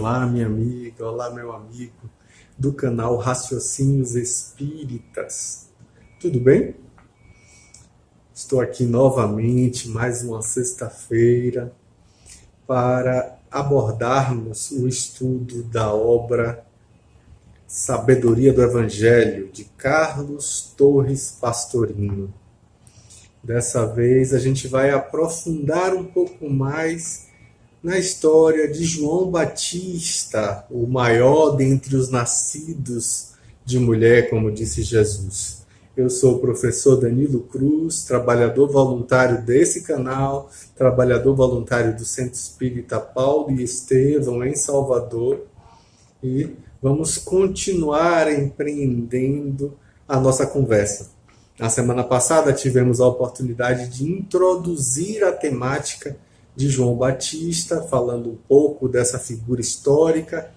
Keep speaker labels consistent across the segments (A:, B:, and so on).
A: Olá, minha amiga, olá, meu amigo do canal Raciocínios Espíritas. Tudo bem? Estou aqui novamente, mais uma sexta-feira, para abordarmos o estudo da obra Sabedoria do Evangelho, de Carlos Torres Pastorino. Dessa vez a gente vai aprofundar um pouco mais na história de João Batista, o maior dentre os nascidos de mulher, como disse Jesus. Eu sou o professor Danilo Cruz, trabalhador voluntário desse canal, trabalhador voluntário do Centro Espírita Paulo e Estevão, em Salvador, e vamos continuar empreendendo a nossa conversa. Na semana passada tivemos a oportunidade de introduzir a temática de João Batista, falando um pouco dessa figura histórica,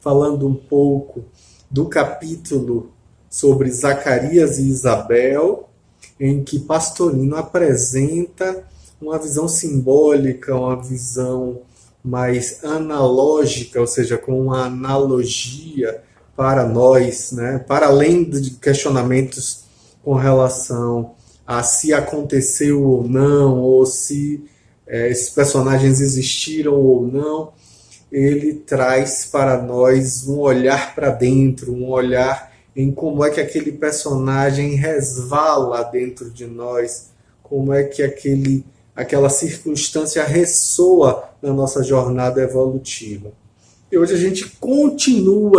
A: falando um pouco do capítulo sobre Zacarias e Isabel, em que Pastorino apresenta uma visão simbólica, uma visão mais analógica, ou seja, com uma analogia para nós, né? Para além de questionamentos com relação a se aconteceu ou não, ou se esses personagens existiram ou não, ele traz para nós um olhar para dentro, um olhar em como é que aquele personagem resvala dentro de nós, como é que aquela circunstância ressoa na nossa jornada evolutiva. E hoje a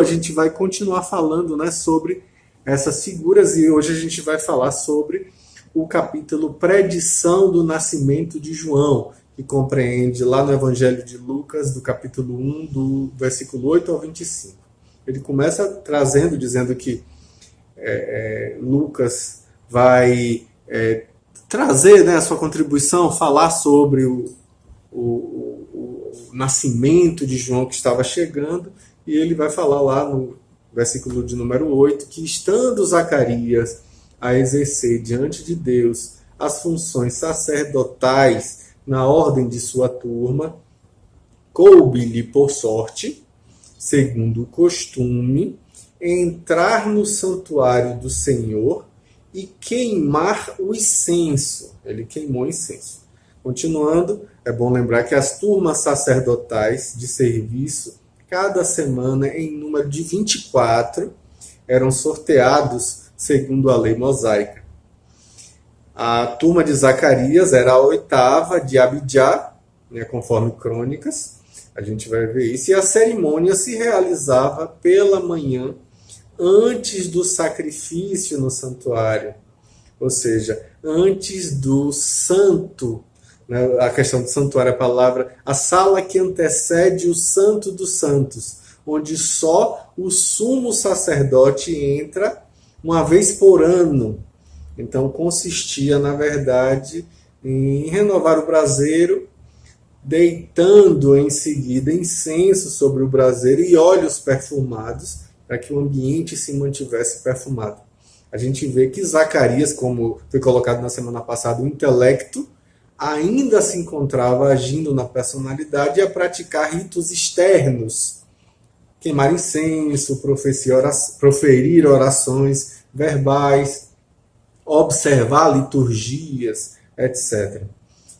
A: gente vai continuar falando, né, sobre essas figuras, e hoje a gente vai falar sobre o capítulo Predição do Nascimento de João, que compreende lá no Evangelho de Lucas, do capítulo 1, do versículo 8 ao 25. Ele começa dizendo que Lucas vai trazer, né, a sua contribuição, falar sobre o nascimento de João que estava chegando, e ele vai falar lá no versículo de número 8, que estando Zacarias a exercer diante de Deus as funções sacerdotais na ordem de sua turma, coube-lhe por sorte, segundo o costume, entrar no santuário do Senhor e queimar o incenso. Ele queimou o incenso. Continuando, é bom lembrar que as turmas sacerdotais de serviço, cada semana, em número de 24, eram sorteados segundo a lei mosaica. A turma de Zacarias era a 8ª de Abijá, né, conforme Crônicas, a gente vai ver isso, e a cerimônia se realizava pela manhã, antes do sacrifício no santuário, ou seja, antes do santo, né, a questão do santuário, a sala que antecede o santo dos santos, onde só o sumo sacerdote entra uma vez por ano. Então consistia, na verdade, em renovar o braseiro, deitando em seguida incenso sobre o braseiro e óleos perfumados, para que o ambiente se mantivesse perfumado. A gente vê que Zacarias, como foi colocado na semana passada, o intelecto ainda se encontrava agindo na personalidade e a praticar ritos externos, queimar incenso, proferir orações verbais, observar liturgias, etc.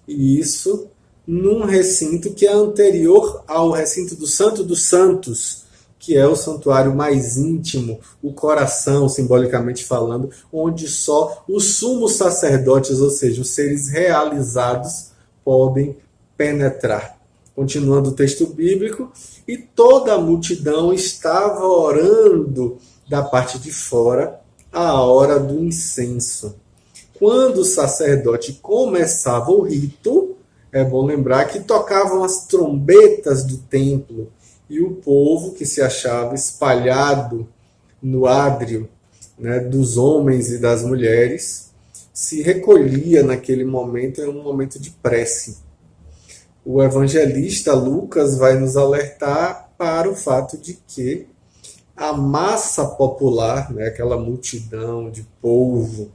A: E isso num recinto que é anterior ao recinto do Santo dos Santos, que é o santuário mais íntimo, o coração, simbolicamente falando, onde só os sumos sacerdotes, ou seja, os seres realizados, podem penetrar. Continuando o texto bíblico, e toda a multidão estava orando da parte de fora, a hora do incenso. Quando o sacerdote começava o rito, é bom lembrar que tocavam as trombetas do templo e o povo que se achava espalhado no ádrio, né, dos homens e das mulheres se recolhia naquele momento, em um momento de prece. O evangelista Lucas vai nos alertar para o fato de que a massa popular, né, aquela multidão de povo,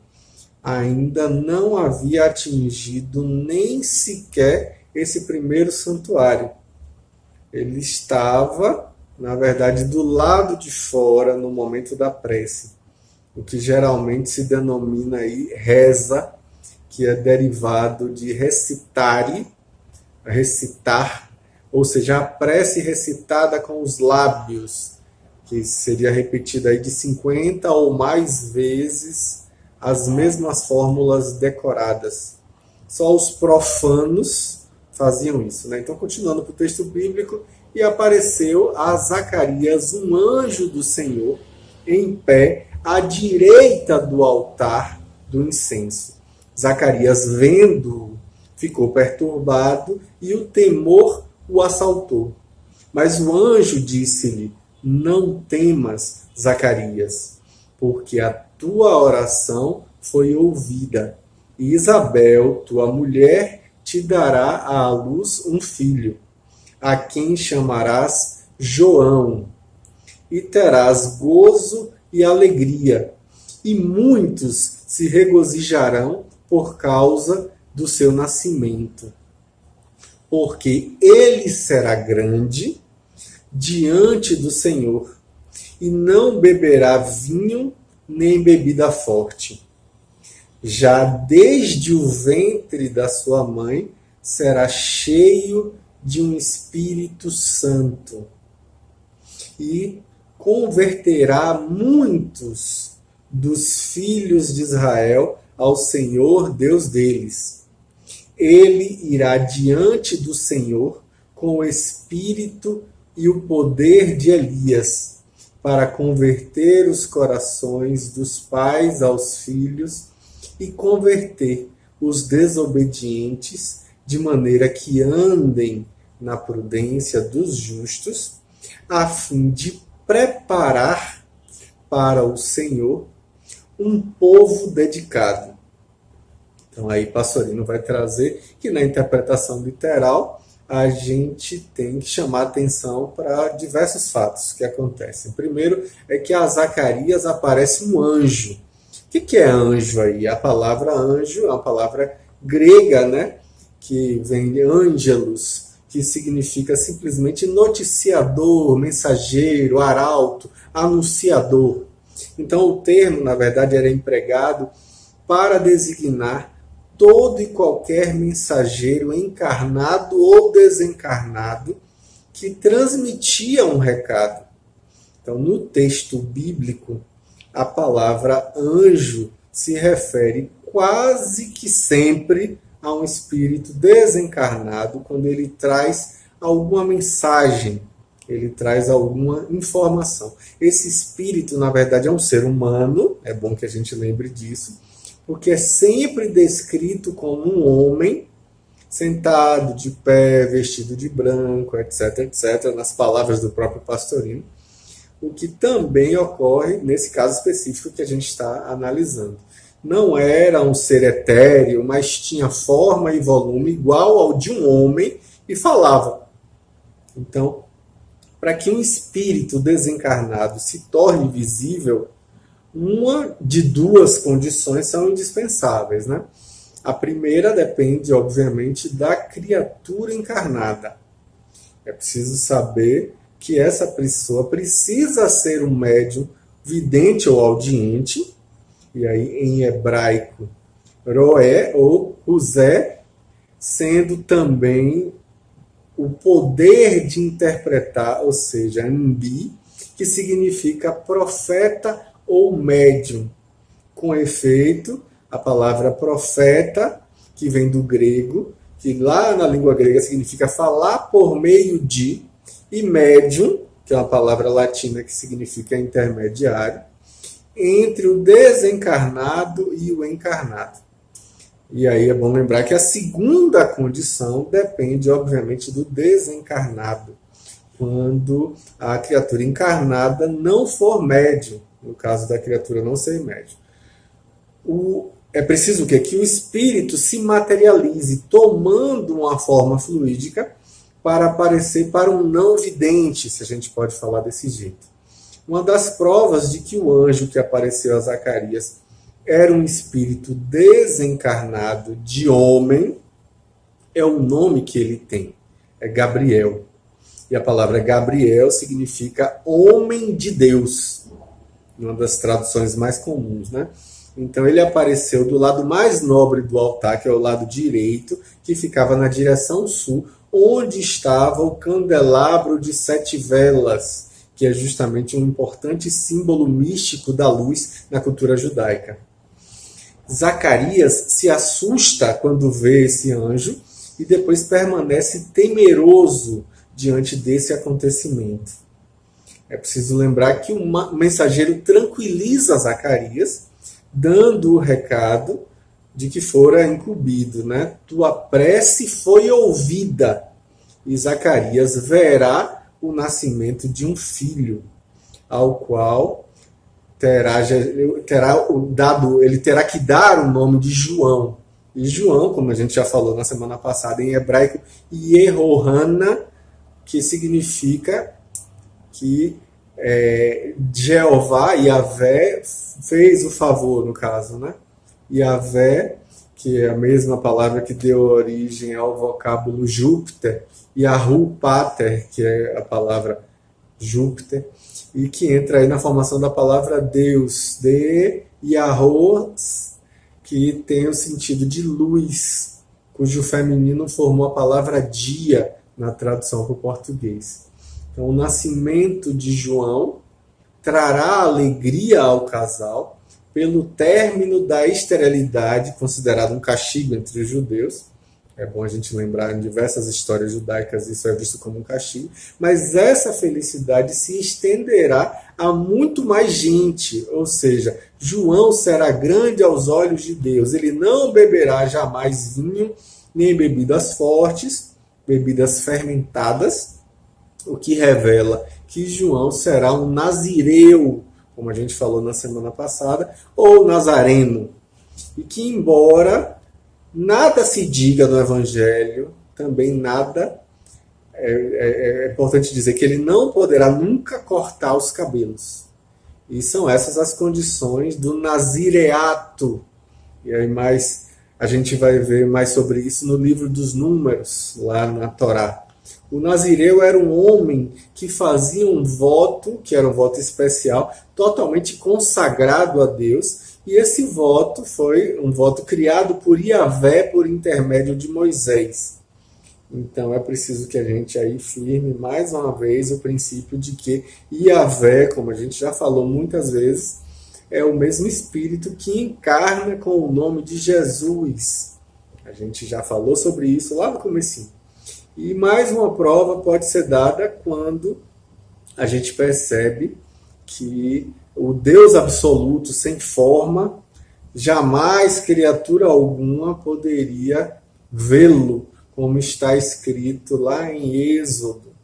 A: ainda não havia atingido nem sequer esse primeiro santuário. Ele estava na verdade, do lado de fora, no momento da prece, o que geralmente se denomina aí reza, que é derivado de recitare, recitar, ou seja, a prece recitada com os lábios, que seria repetida aí de 50 ou mais vezes as mesmas fórmulas decoradas. Só os profanos faziam isso, né? Então, continuando para o texto bíblico, e apareceu a Zacarias um anjo do Senhor em pé à direita do altar do incenso. Zacarias, vendo-o, ficou perturbado e o temor o assaltou. Mas o anjo disse-lhe: não temas, Zacarias, porque a tua oração foi ouvida. E Isabel, tua mulher, te dará à luz um filho, a quem chamarás João, e terás gozo e alegria, e muitos se regozijarão por causa do seu nascimento, porque ele será grande diante do Senhor, e não beberá vinho nem bebida forte. Já desde o ventre da sua mãe será cheio de um Espírito Santo, e converterá muitos dos filhos de Israel ao Senhor Deus deles. Ele irá diante do Senhor com o espírito e o poder de Elias, para converter os corações dos pais aos filhos e converter os desobedientes, de maneira que andem na prudência dos justos, a fim de preparar para o Senhor um povo dedicado. Então aí Pastorino vai trazer que na interpretação literal a gente tem que chamar atenção para diversos fatos que acontecem. Primeiro é que a Zacarias aparece um anjo. O que é anjo aí? A palavra anjo é uma palavra grega, né? Que vem de angelos, que significa simplesmente noticiador, mensageiro, arauto, anunciador. Então o termo, na verdade, era empregado para designar todo e qualquer mensageiro encarnado ou desencarnado que transmitia um recado. Então, no texto bíblico, a palavra anjo se refere quase que sempre a um espírito desencarnado quando ele traz alguma mensagem, ele traz alguma informação. Esse espírito, na verdade, é um ser humano, é bom que a gente lembre disso, porque é sempre descrito como um homem sentado, de pé, vestido de branco, etc, etc, nas palavras do próprio Pastorino, o que também ocorre nesse caso específico que a gente está analisando. Não era um ser etéreo, mas tinha forma e volume igual ao de um homem e falava. Então, para que um espírito desencarnado se torne visível, uma de duas condições são indispensáveis, né? A primeira depende, obviamente, da criatura encarnada. É preciso saber que essa pessoa precisa ser um médium vidente ou audiente, e aí em hebraico, roé ou uzé, sendo também o poder de interpretar, ou seja, ambi, que significa profeta ou médium. Com efeito, a palavra profeta, que vem do grego, que lá na língua grega significa falar por meio de, e médium, que é uma palavra latina que significa intermediário, entre o desencarnado e o encarnado. E aí é bom lembrar que a segunda condição depende, obviamente, do desencarnado, quando a criatura encarnada não for médium, no caso da criatura não ser médium. É preciso o quê? Que o espírito se materialize, tomando uma forma fluídica para aparecer para um não vidente, se a gente pode falar desse jeito. Uma das provas de que o anjo que apareceu a Zacarias era um espírito desencarnado de homem é o nome que ele tem, é Gabriel. E a palavra Gabriel significa homem de Deus, uma das traduções mais comuns, né? Então ele apareceu do lado mais nobre do altar, que é o lado direito, que ficava na direção sul, onde estava o candelabro de 7 velas, que é justamente um importante símbolo místico da luz na cultura judaica. Zacarias se assusta quando vê esse anjo e depois permanece temeroso diante desse acontecimento. É preciso lembrar que o mensageiro tranquiliza Zacarias, dando o recado de que fora incumbido, né? Tua prece foi ouvida, e Zacarias verá o nascimento de um filho, ao qual ele terá que dar o nome de João. E João, como a gente já falou na semana passada, em hebraico, Yehohana, que significa que Jeová, Yahvé, fez o favor, no caso, né? Yahvé, que é a mesma palavra que deu origem ao vocábulo Júpiter, e Yahu Pater, que é a palavra Júpiter, e que entra aí na formação da palavra Deus, de Yahos, que tem o sentido de luz, cujo feminino formou a palavra dia na tradução para o português. Então, o nascimento de João trará alegria ao casal pelo término da esterilidade, considerado um castigo entre os judeus. É bom a gente lembrar, em diversas histórias judaicas isso é visto como um castigo. Mas essa felicidade se estenderá a muito mais gente. Ou seja, João será grande aos olhos de Deus. Ele não beberá jamais vinho, nem bebidas fortes, bebidas fermentadas, o que revela que João será um nazireu, como a gente falou na semana passada, ou nazareno. E que, embora nada se diga no Evangelho, também nada, é importante dizer que ele não poderá nunca cortar os cabelos. E são essas as condições do nazireato. E aí a gente vai ver mais sobre isso no livro dos Números, lá na Torá. O nazireu era um homem que fazia um voto, que era um voto especial, totalmente consagrado a Deus, e esse voto foi um voto criado por Yahvé por intermédio de Moisés. Então é preciso que a gente aí firme mais uma vez o princípio de que Yahvé, como a gente já falou muitas vezes, é o mesmo Espírito que encarna com o nome de Jesus. A gente já falou sobre isso lá no comecinho. E mais uma prova pode ser dada quando a gente percebe que o Deus absoluto, sem forma, jamais criatura alguma poderia vê-lo, como está escrito lá em Êxodo.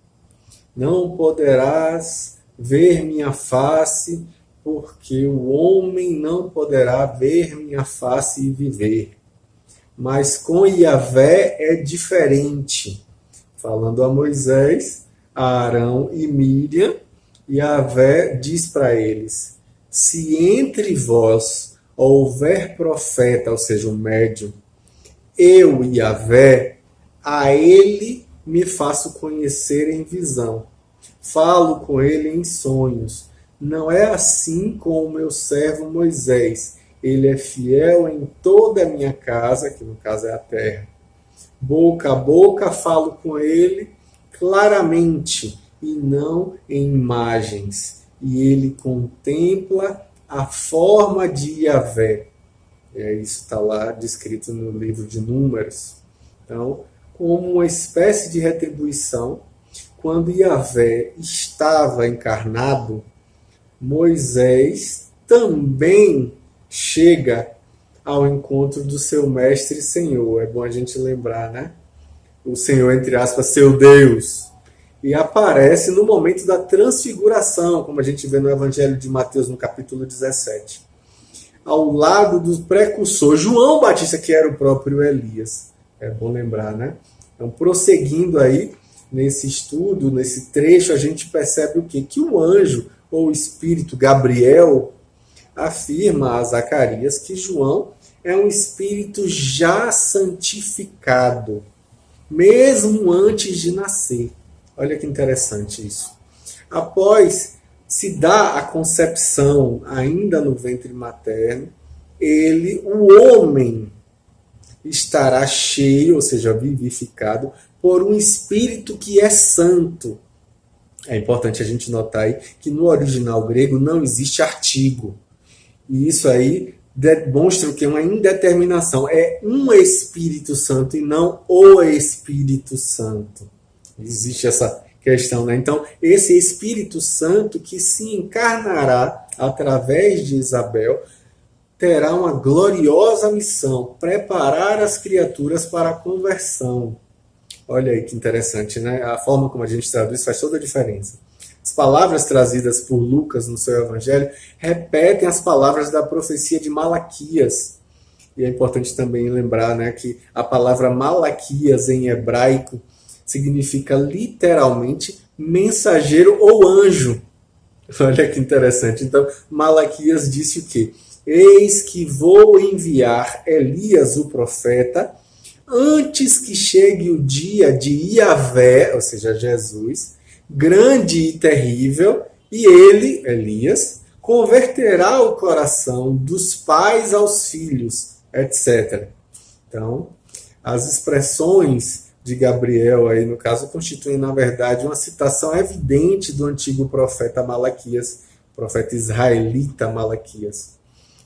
A: Não poderás ver minha face, porque o homem não poderá ver minha face e viver. Mas com Yahvé é diferente. Falando a Moisés, a Arão e Míriam, Yahvé diz para eles: se entre vós houver profeta, ou seja, um médium, eu, Yahvé, a ele me faço conhecer em visão. Falo com ele em sonhos. Não é assim com o meu servo Moisés. Ele é fiel em toda a minha casa, que no caso é a terra. Boca a boca falo com ele claramente e não em imagens. E ele contempla a forma de Yahvé. Isso está lá descrito no livro de Números. Então, como uma espécie de retribuição, quando Yahvé estava encarnado, Moisés também chega ao encontro do seu mestre e Senhor. É bom a gente lembrar, né? O Senhor, entre aspas, seu Deus. E aparece no momento da transfiguração, como a gente vê no Evangelho de Mateus, no capítulo 17. Ao lado do precursor João Batista, que era o próprio Elias. É bom lembrar, né? Então, prosseguindo aí nesse estudo, nesse trecho, a gente percebe o quê? Que o anjo, ou o espírito Gabriel, afirma a Zacarias que João é um espírito já santificado, mesmo antes de nascer. Olha que interessante isso. Após se dar a concepção ainda no ventre materno, o homem, estará cheio, ou seja, vivificado, por um espírito que é santo. É importante a gente notar aí que no original grego não existe artigo. E isso aí demonstra que é uma indeterminação. É um Espírito Santo e não o Espírito Santo. Existe essa questão, né? Então, esse Espírito Santo que se encarnará através de Isabel terá uma gloriosa missão: preparar as criaturas para a conversão. Olha aí que interessante, né? A forma como a gente traduz faz toda a diferença. As palavras trazidas por Lucas no seu evangelho repetem as palavras da profecia de Malaquias. E é importante também lembrar, né, que a palavra Malaquias em hebraico significa literalmente mensageiro ou anjo. Olha que interessante. Então, Malaquias disse o quê? Eis que vou enviar Elias, o profeta, antes que chegue o dia de Iavé, ou seja, Jesus, grande e terrível, e ele, Elias, converterá o coração dos pais aos filhos, etc. Então, as expressões de Gabriel aí, no caso, constituem, na verdade, uma citação evidente do antigo profeta Malaquias, profeta israelita Malaquias.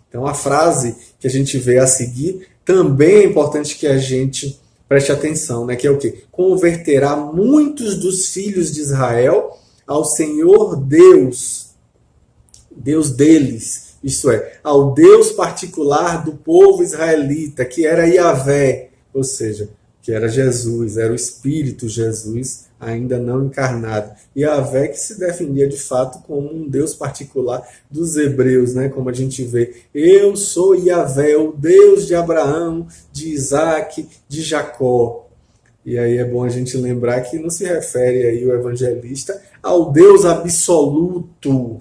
A: Então, a frase que a gente vê a seguir também é importante que a gente preste atenção, né? Que é o quê? Converterá muitos dos filhos de Israel ao Senhor Deus, Deus deles, isto é, ao Deus particular do povo israelita, que era Iavé, ou seja, que era Jesus, era o Espírito Jesus, ainda não encarnado. E Iavé que se definia de fato como um Deus particular dos hebreus, né? Como a gente vê, eu sou Iavé, o Deus de Abraão, de Isaac, de Jacó. E aí é bom a gente lembrar que não se refere aí o evangelista ao Deus absoluto,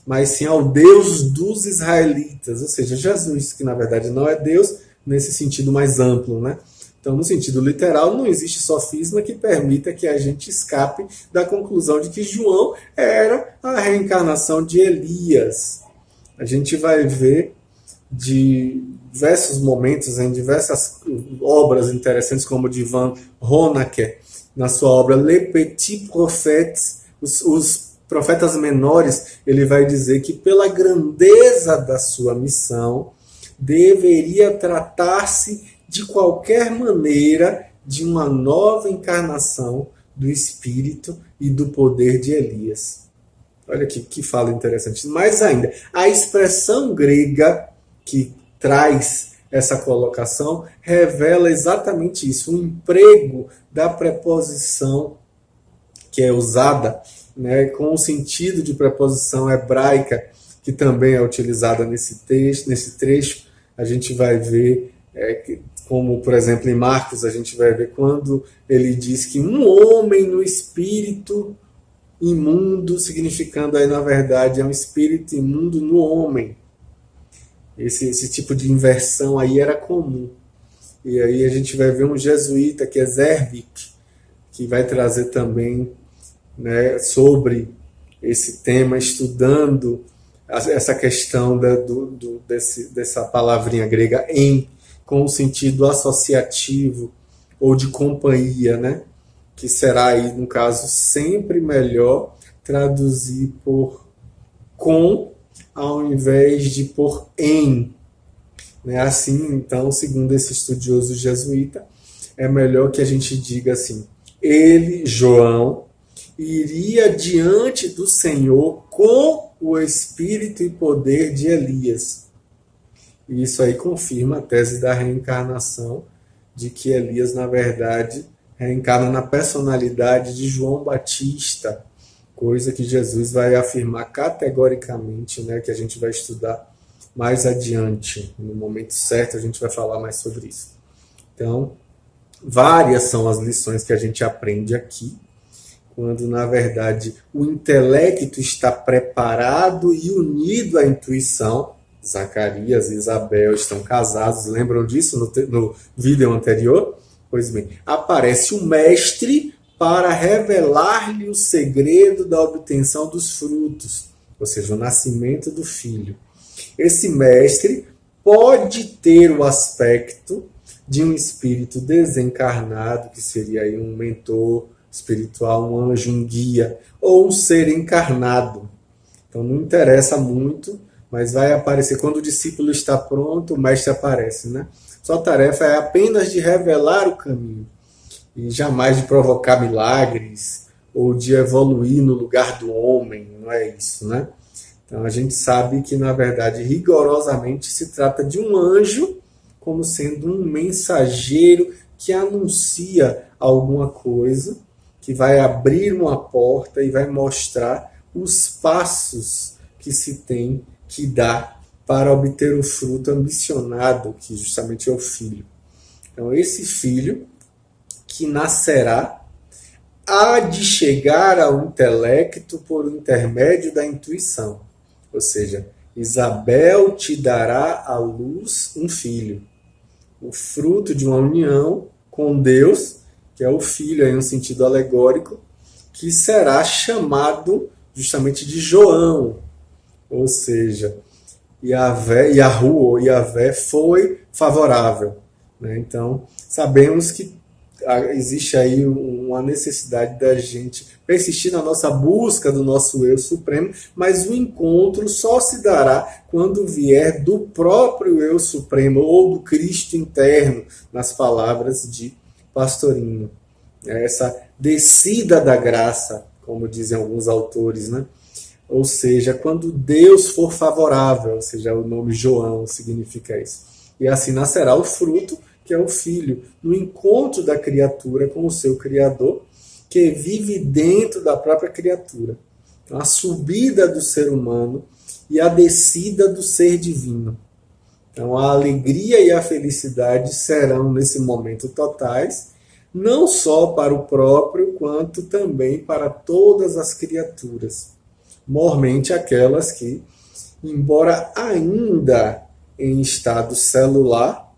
A: mas sim ao Deus dos israelitas, ou seja, Jesus, que na verdade não é Deus nesse sentido mais amplo, né? Então, no sentido literal, não existe sofisma que permita que a gente escape da conclusão de que João era a reencarnação de Elias. A gente vai ver de diversos momentos, em diversas obras interessantes, como de Van Honaker, na sua obra Le Petit Prophètes, os profetas menores, ele vai dizer que pela grandeza da sua missão, deveria tratar-se de qualquer maneira de uma nova encarnação do Espírito e do poder de Elias. Olha que fala interessante. Mais ainda, a expressão grega que traz essa colocação revela exatamente isso, o emprego da preposição que é usada, né, com o sentido de preposição hebraica, que também é utilizada nesse trecho, a gente vai ver, como, por exemplo, em Marcos, a gente vai ver quando ele diz que um homem no espírito imundo, significando aí, na verdade, é um espírito imundo no homem. Esse tipo de inversão aí era comum. E aí a gente vai ver um jesuíta, que é Zervik, que vai trazer também, né, sobre esse tema, estudando essa questão dessa palavrinha grega em, com o sentido associativo ou de companhia, né? Que será aí, no caso, sempre melhor traduzir por com ao invés de por em. Né? Assim, então, segundo esse estudioso jesuíta, é melhor que a gente diga assim: ele, João, iria diante do Senhor com o espírito e poder de Elias. E isso aí confirma a tese da reencarnação, de que Elias, na verdade, reencarna na personalidade de João Batista, coisa que Jesus vai afirmar categoricamente, né, que a gente vai estudar mais adiante. No momento certo a gente vai falar mais sobre isso. Então, várias são as lições que a gente aprende aqui, quando, na verdade, o intelecto está preparado e unido à intuição. Zacarias e Isabel estão casados, lembram disso no vídeo anterior? Pois bem, aparece o mestre para revelar-lhe o segredo da obtenção dos frutos, ou seja, o nascimento do filho. Esse mestre pode ter o aspecto de um espírito desencarnado, que seria aí um mentor espiritual, um anjo, um guia, ou um ser encarnado. Então não interessa muito, mas vai aparecer. Quando o discípulo está pronto, o mestre aparece, né? Sua tarefa é apenas de revelar o caminho, e jamais de provocar milagres, ou de evoluir no lugar do homem, não é isso, né? Então a gente sabe que, na verdade, rigorosamente se trata de um anjo como sendo um mensageiro que anuncia alguma coisa, que vai abrir uma porta e vai mostrar os passos que se tem que dar para obter o fruto ambicionado, que justamente é o filho. Então esse filho que nascerá há de chegar ao intelecto por intermédio da intuição. Ou seja, Isabel te dará à luz um filho. O fruto de uma união com Deus, que é o filho em um sentido alegórico, que será chamado justamente de João. Ou seja, Yahuwah foi favorável. Né? Então, sabemos que existe aí uma necessidade da gente persistir na nossa busca do nosso eu supremo, mas o encontro só se dará quando vier do próprio eu supremo ou do Cristo interno, nas palavras de Pastorino. Essa descida da graça, como dizem alguns autores, né? Ou seja, quando Deus for favorável, ou seja, o nome João significa isso. E assim nascerá o fruto, que é o filho, no encontro da criatura com o seu Criador, que vive dentro da própria criatura. Então, a subida do ser humano e a descida do ser divino. Então, a alegria e a felicidade serão, nesse momento, totais, não só para o próprio, quanto também para todas as criaturas. Mormente aquelas que, embora ainda em estado celular,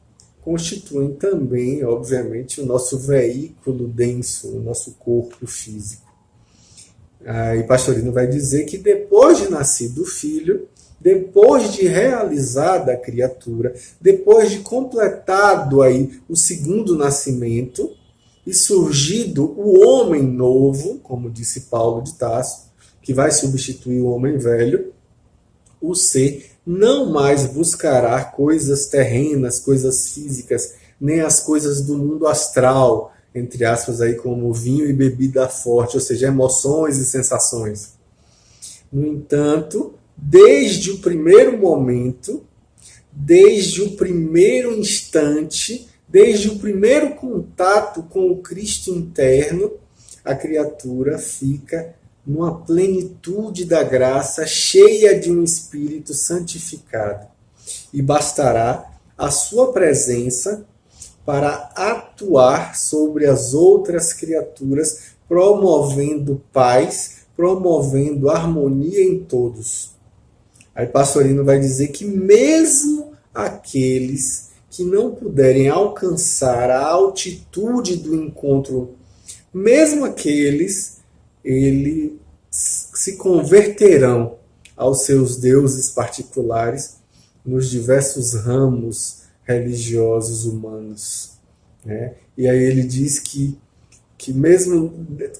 A: constituem também, obviamente, o nosso veículo denso, o nosso corpo físico. E Pastorino vai dizer que depois de nascido o filho, depois de realizada a criatura, depois de completado aí o segundo nascimento e surgido o homem novo, como disse Paulo de Tarso, que vai substituir o homem velho, o ser não mais buscará coisas terrenas, coisas físicas, nem as coisas do mundo astral, entre aspas, aí, como vinho e bebida forte, ou seja, emoções e sensações. No entanto, desde o primeiro momento, desde o primeiro instante, desde o primeiro contato com o Cristo interno, a criatura fica numa plenitude da graça, cheia de um espírito santificado. E bastará a sua presença para atuar sobre as outras criaturas, promovendo paz, promovendo harmonia em todos. Aí Pastorino vai dizer que mesmo aqueles que não puderem alcançar a altitude do encontro, mesmo aqueles, eles se converterão aos seus deuses particulares nos diversos ramos religiosos humanos. Né? E aí ele diz que mesmo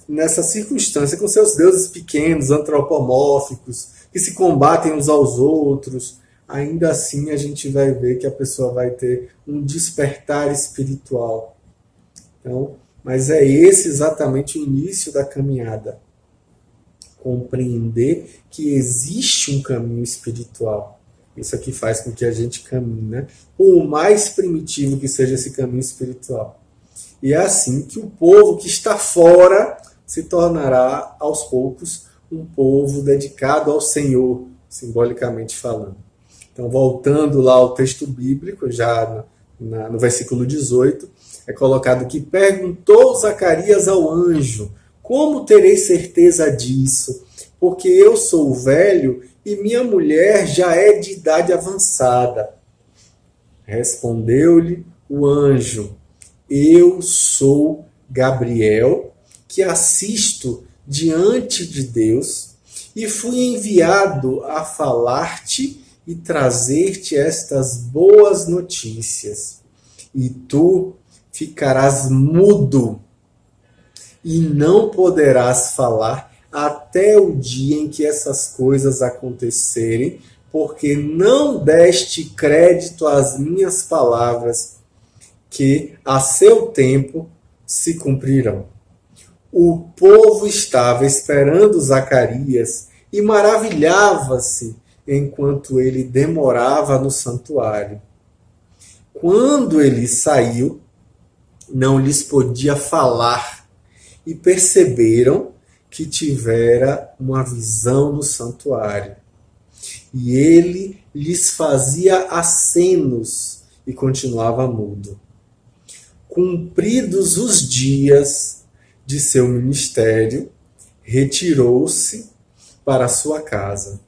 A: nessa circunstância, com seus deuses pequenos, antropomórficos, que se combatem uns aos outros, ainda assim a gente vai ver que a pessoa vai ter um despertar espiritual. Então, mas é esse exatamente o início da caminhada. Compreender que existe um caminho espiritual. Isso aqui faz com que a gente caminhe, né? Por mais primitivo que seja esse caminho espiritual. E é assim que o povo que está fora se tornará, aos poucos, um povo dedicado ao Senhor, simbolicamente falando. Então, voltando lá ao texto bíblico, já no versículo 18, é colocado que perguntou Zacarias ao anjo: como terei certeza disso? Porque eu sou velho e minha mulher já é de idade avançada. Respondeu-lhe o anjo: eu sou Gabriel, que assisto diante de Deus e fui enviado a falar-te e trazer-te estas boas notícias. E tu ficarás mudo e não poderás falar até o dia em que essas coisas acontecerem, porque não deste crédito às minhas palavras, que a seu tempo se cumprirão. O povo estava esperando Zacarias e maravilhava-se enquanto ele demorava no santuário. Quando ele saiu, não lhes podia falar e perceberam que tivera uma visão no santuário. E ele lhes fazia acenos e continuava mudo. Cumpridos os dias de seu ministério, retirou-se para sua casa.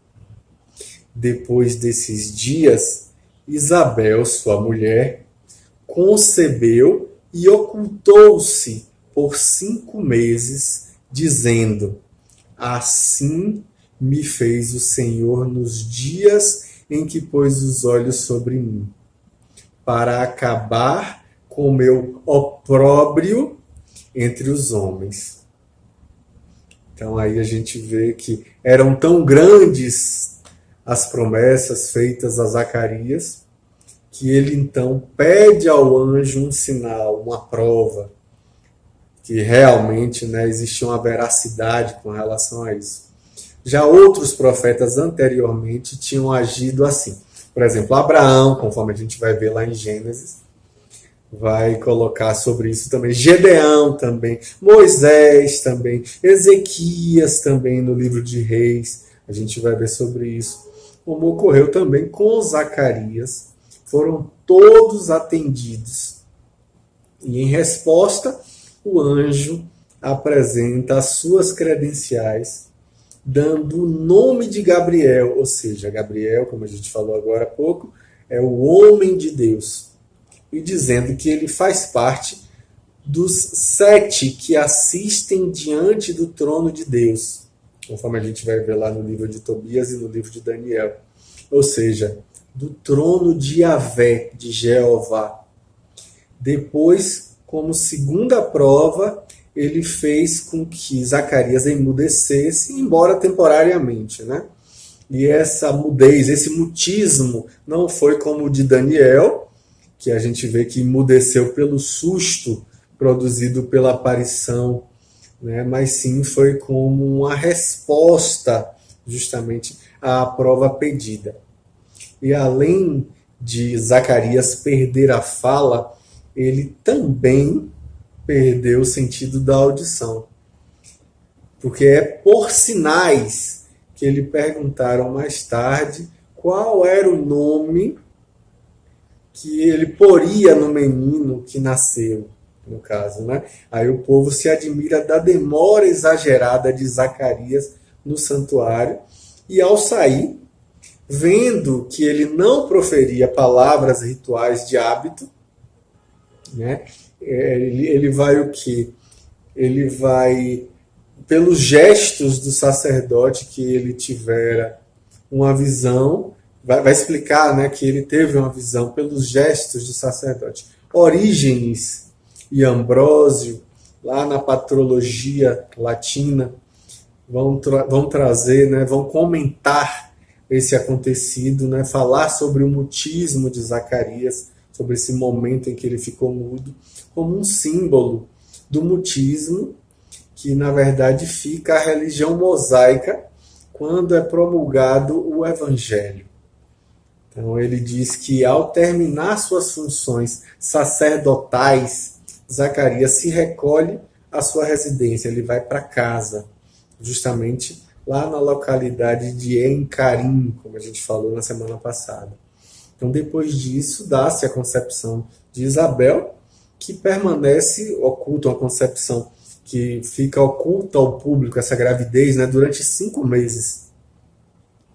A: Depois desses dias, Isabel, sua mulher, concebeu e ocultou-se por 5 meses, dizendo: assim me fez o Senhor nos dias em que pôs os olhos sobre mim, para acabar com meu opróbrio entre os homens. Então aí a gente vê que eram tão grandes as promessas feitas a Zacarias, que ele então pede ao anjo um sinal, uma prova, que realmente, né, existia uma veracidade com relação a isso. Já outros profetas anteriormente tinham agido assim. Por exemplo, Abraão, conforme a gente vai ver lá em Gênesis, vai colocar sobre isso também. Gedeão também, Moisés também, Ezequias também no livro de Reis, a gente vai ver sobre isso. Como ocorreu também com Zacarias, foram todos atendidos. E em resposta, o anjo apresenta as suas credenciais, dando o nome de Gabriel, ou seja, Gabriel, como a gente falou agora há pouco, é o homem de Deus, e dizendo que ele faz parte dos 7 que assistem diante do trono de Deus, conforme a gente vai ver lá no livro de Tobias e no livro de Daniel, ou seja, do trono de Yahvé, de Jeová. Depois, como segunda prova, ele fez com que Zacarias emudecesse, embora temporariamente, né? E essa mudez, esse mutismo, não foi como o de Daniel, que a gente vê que emudeceu pelo susto produzido pela aparição, né? Mas sim foi como uma resposta justamente à prova pedida. E além de Zacarias perder a fala, ele também perdeu o sentido da audição. Porque é por sinais que lhe perguntaram mais tarde qual era o nome que ele poria no menino que nasceu, no caso, né? Aí o povo se admira da demora exagerada de Zacarias no santuário, e ao sair, vendo que ele não proferia palavras rituais de hábito, né? Ele vai o quê? Ele vai, pelos gestos do sacerdote que ele tivera uma visão, vai explicar, né, que ele teve uma visão pelos gestos do sacerdote. Orígenes e Ambrósio, lá na patrologia latina, vão trazer, né, vão comentar esse acontecido, né, falar sobre o mutismo de Zacarias, sobre esse momento em que ele ficou mudo, como um símbolo do mutismo, que na verdade fica a religião mosaica quando é promulgado o Evangelho. Então ele diz que ao terminar suas funções sacerdotais, Zacarias se recolhe à sua residência, ele vai para casa, justamente lá na localidade de Encarim, como a gente falou na semana passada. Então, depois disso, dá-se a concepção de Isabel, que permanece oculta, uma concepção que fica oculta ao público, essa gravidez, né, durante 5 meses,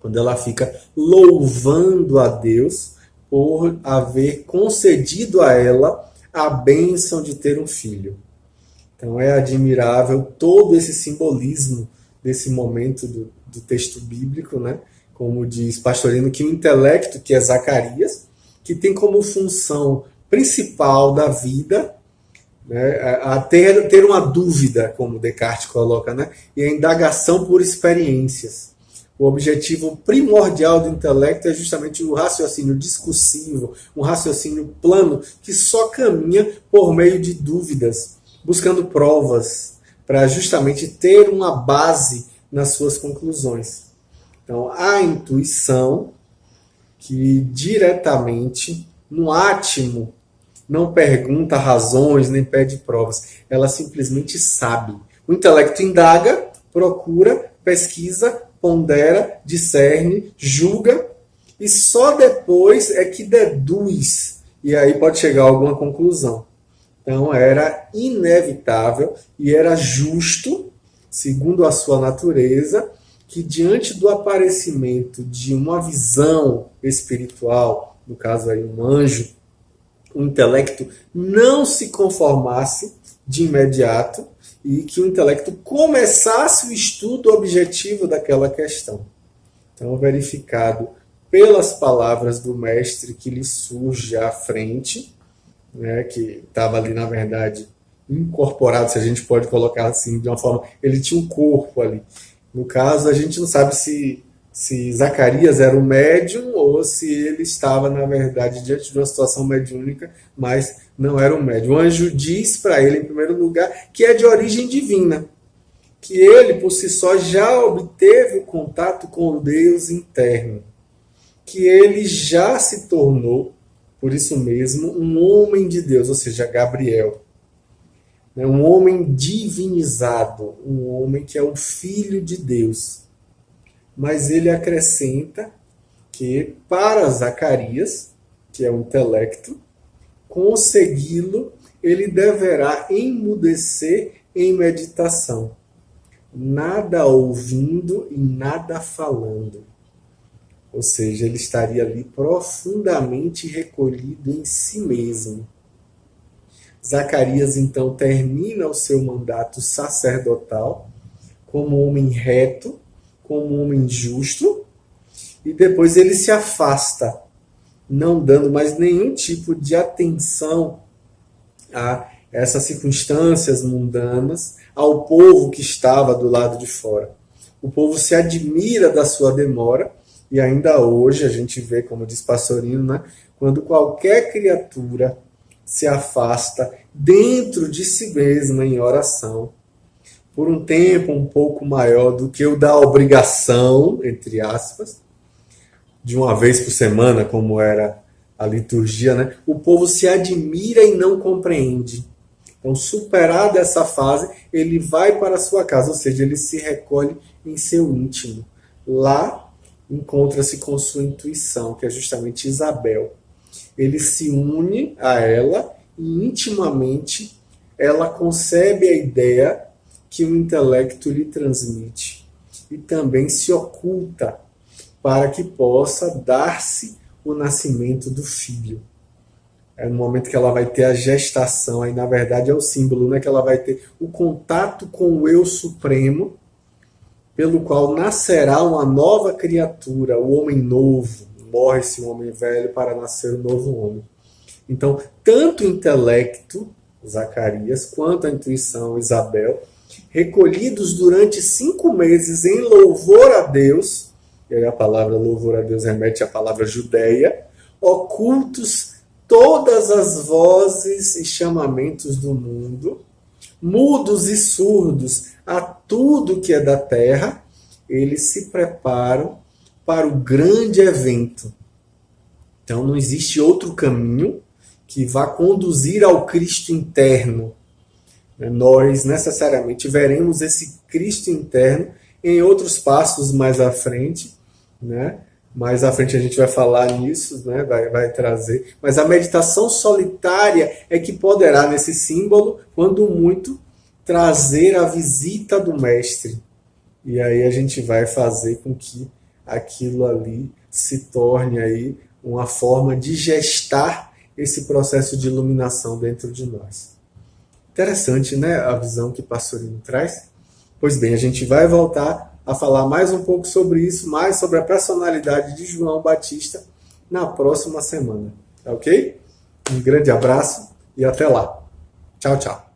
A: quando ela fica louvando a Deus por haver concedido a ela a bênção de ter um filho. Então é admirável todo esse simbolismo desse momento do texto bíblico, né? Como diz Pastorino, que o intelecto, que é Zacarias, que tem como função principal da vida, né, a ter uma dúvida, como Descartes coloca, né, e a indagação por experiências. O objetivo primordial do intelecto é justamente o raciocínio discursivo, um raciocínio plano que só caminha por meio de dúvidas, buscando provas, para justamente ter uma base nas suas conclusões. Então, a intuição, que diretamente, no átimo, não pergunta razões, nem pede provas. Ela simplesmente sabe. O intelecto indaga, procura, pesquisa, pondera, discerne, julga, e só depois é que deduz. E aí pode chegar a alguma conclusão. Então era inevitável e era justo, segundo a sua natureza, que diante do aparecimento de uma visão espiritual, no caso aí um anjo, o intelecto não se conformasse de imediato e que o intelecto começasse o estudo objetivo daquela questão. Então, verificado pelas palavras do mestre que lhe surge à frente, né, que estava ali, na verdade, incorporado, se a gente pode colocar assim, de uma forma, ele tinha um corpo ali. No caso, a gente não sabe se Zacarias era um médium ou se ele estava, na verdade, diante de uma situação mediúnica, mas não era um médium. O anjo diz para ele, em primeiro lugar, que é de origem divina, que ele, por si só, já obteve o contato com o Deus interno, que ele já se tornou, por isso mesmo, um homem de Deus, ou seja, Gabriel. Um homem divinizado, um homem que é o filho de Deus. Mas ele acrescenta que para Zacarias, que é o intelecto, consegui-lo, ele deverá emudecer em meditação, nada ouvindo e nada falando. Ou seja, ele estaria ali profundamente recolhido em si mesmo. Zacarias, então, termina o seu mandato sacerdotal como homem reto, como um homem justo, e depois ele se afasta, não dando mais nenhum tipo de atenção a essas circunstâncias mundanas, ao povo que estava do lado de fora. O povo se admira da sua demora, e ainda hoje a gente vê, como diz Pastorino, né, quando qualquer criatura se afasta dentro de si mesma em oração, por um tempo um pouco maior do que o da obrigação, entre aspas, de uma vez por semana, como era a liturgia, né? O povo se admira e não compreende. Então, superada essa fase, ele vai para a sua casa, ou seja, ele se recolhe em seu íntimo. Lá, encontra-se com sua intuição, que é justamente Isabel. Ele se une a ela e, intimamente, ela concebe a ideia que o intelecto lhe transmite e também se oculta para que possa dar-se o nascimento do filho. É no momento que ela vai ter a gestação, aí na verdade é o símbolo, né, que ela vai ter o contato com o eu supremo, pelo qual nascerá uma nova criatura, o homem novo. Morre-se um homem velho para nascer um novo homem. Então, tanto o intelecto, Zacarias, quanto a intuição, Isabel, recolhidos durante 5 meses em louvor a Deus, e aí a palavra louvor a Deus remete à palavra judeia, ocultos todas as vozes e chamamentos do mundo, mudos e surdos a tudo que é da terra, eles se preparam para o grande evento. Então não existe outro caminho que vá conduzir ao Cristo interno. Nós necessariamente veremos esse Cristo interno em outros passos mais à frente, né? Mais à frente a gente vai falar nisso, né? vai trazer. Mas a meditação solitária é que poderá, nesse símbolo, quando muito, trazer a visita do Mestre. E aí a gente vai fazer com que aquilo ali se torne aí uma forma de gestar esse processo de iluminação dentro de nós. Interessante, né, a visão que Pastorino traz. Pois bem, a gente vai voltar a falar mais um pouco sobre isso, mais sobre a personalidade de João Batista na próxima semana. Tá ok? Um grande abraço e até lá. Tchau, tchau.